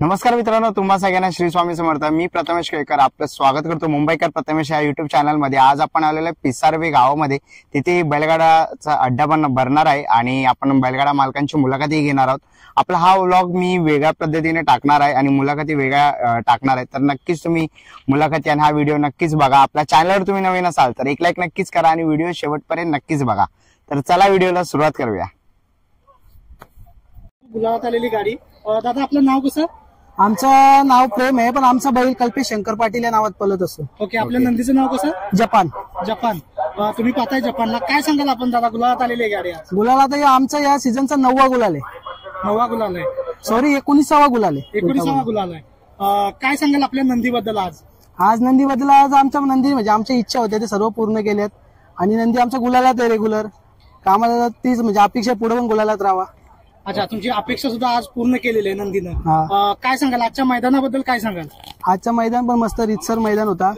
नमस्कार मित्रांनो, तुम्हा सगळ्यांना श्री स्वामी समर्थ। मी प्रथमेश केळकर आपलं स्वागत करतो मुंबईकर प्रथमेश या युट्यूब चॅनल मध्ये। आज आपण आलेलो आहे पिसारवे गावामध्ये। तिथे बैलगाडाचा अड्डा भरणार आहे आणि आपण बैलगाडा मालकांची मुलाखती घेणार आहोत। आपला हा व्लॉग मी वेगळ्या पद्धतीने टाकणार आहे आणि मुलाखती वेगळ्या टाकणार आहे, तर नक्कीच तुम्ही मुलाखती आणि हा व्हिडिओ नक्कीच बघा। आपल्या चॅनलवर तुम्ही नवीन असाल तर एक लाईक नक्कीच करा आणि व्हिडिओ शेवटपर्यंत नक्कीच बघा। तर चला व्हिडिओला सुरुवात करूया। गुलाबात आलेली गाडी। दादा आपलं नाव कसं? आमचं नाव प्रेम आहे, पण आमचा बैल कल्पेश शंकर पाटील या नावात पळत असतो। ओके, आपल्या नंदीचं नाव कसं? जपान। जपान। तुम्ही पाहताय जपानला, काय सांगाल आपण दादा? गुलाबात आलेली गाडी गुलाला तर आमचा या सीझनचा 9वा गुलाल आहे। 9वा गुलाल आहे, सॉरी 19वा गुलाल आहे। 19वा गुलाल आहे। काय सांगाल आपल्या नंदीबद्दल? आज नंदीबद्दल आज आमच्या नंदी म्हणजे आमच्या इच्छा होत्या ते सर्व पूर्ण केल्यात आणि नंदी आमच्या गुलालात आहे रेग्युलर। कामाला तीच म्हणजे अपेक्षा पुढे पण गुलालात राहावा। अच्छा, तुमची अपेक्षा सुद्धा आज पूर्ण केलेली आहे नंदीनं। काय सांगाल आजच्या मैदानाबद्दल? काय सांगाल? आजचं मैदान पण मस्त रीतसर मैदान होता।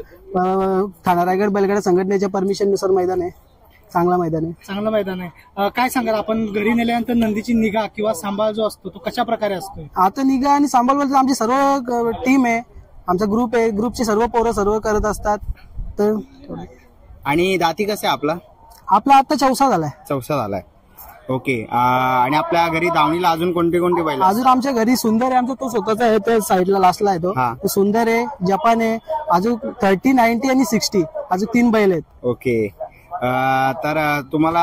ठाणा रायगड बैलगाडा संघटनेच्या परमिशन नुसार मैदान आहे, चांगला मैदान आहे। चांगलं मैदान आहे। काय सांगाल आपण घरी नेल्यानंतर नंदीची निगा किंवा सांभाळ जो असतो तो कशा प्रकारे असतो? आता निगा आणि सांभाळ आमची सर्व टीम आहे, आमचा ग्रुप आहे, ग्रुपचे सर्व पोरं सर्व करत असतात। तर आणि दाती कसे आपला आता चौसा झालाय। चौसा झालाय, ओके। आणि आपल्या घरी दावणीला अजून कोणते कोणते बैल? अजून आमच्या घरी सुंदर आहे, आमचा तो स्वतःचा आहे, त्या साईडला लास्टला आहे तो सुंदर आहे, जपान आहे, अजून 30, 90 आणि 60 अजून 3 बैल आहेत। ओके, तर तुम्हाला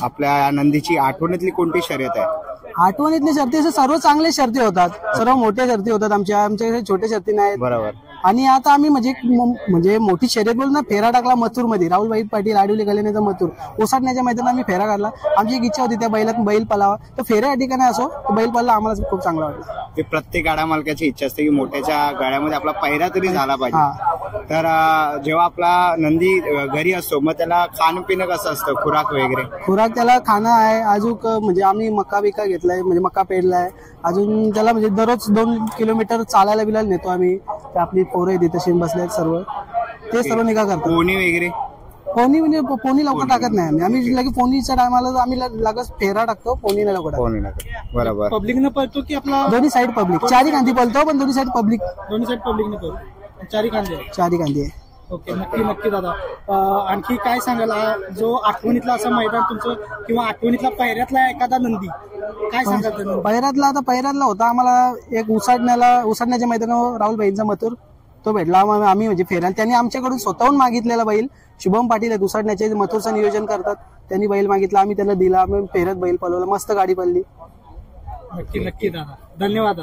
आपल्या नंदीची आठवणीतली कोणती शर्यत आहे? आठवणीतली शर्ती सर्व चांगले शर्ती होतात, सर्व मोठ्या शर्ती होतात, आमच्या छोट्या शर्ती नाहीत। बरोबर। आणि आता आम्ही म्हणजे मोठी शर्यत बोलून ना फेरा टाकला मथुर मध्ये, राहुल पाटील आडिवले गलेनेचा मथुर ओसाडण्याच्या मैदानात आम्ही फेरा काढला। आमची एक इच्छा होती त्या बैलात बैल पलावा, तर फेऱ्या ठिकाणी असो बैल पळला, आम्हाला खूप चांगला वाटला। ते प्रत्येक गाडा मालकाची इच्छा असते की मोठ्याच्या गाड्यामध्ये आपला पहिरा तरी झाला पाहिजे। तर जेव्हा आपला नंदी घरी असतो मग त्याला खाणं पिणं कसं असतं, खुराक वगैरे? खुराक त्याला खाणं आहे, अजून म्हणजे आम्ही मका बिका घेतलाय, म्हणजे मका पेरलाय, अजून त्याला म्हणजे दररोज 2 किलोमीटर चालायला बिलायला नेतो आम्ही। आपली पोरं आहे तिथे शेण बसले सर्व, ते सर्व निगा करतो। पोणी वगैरे? पोणी म्हणजे पोणी लवकर टाकत नाही आम्ही लगे पोणीच्या टायमाला आम्ही लगेच फेरा टाकतो, पोणी नाही लवकर टाकतो। बरोबर। पब्लिकनं पळतो की आपला? दोन्ही साईड पब्लिक, चारी कांदी पळतो, पण दोन्ही साईड पब्लिक। दोन्ही साईड पब्लिकनं पळतो, चारी कांदी आहे। ओके, नक्की दादा। आणखी काय सांगाल जो आठवणीतला असं मैदान तुमचं किंवा आठवणीतला पहिऱ्यातला एखादा नंदी काय सांगाल? पहिऱ्यातला होता आम्हाला एक उसाडण्याच्या मैदानावर राहुल भाईंचा मथुर तो भेटला आम्ही म्हणजे फेरायला त्यांनी आमच्याकडून स्वतःहून मागितलेला बैल। शुभम पाटील आहेत उसाडण्याचे, मथुरचं नियोजन करतात, त्यांनी बैल मागितला, आम्ही त्यांना दिला, आम्ही फेऱ्यात बैल पळवला, मस्त गाडी पळली। नक्की दादा, धन्यवाद।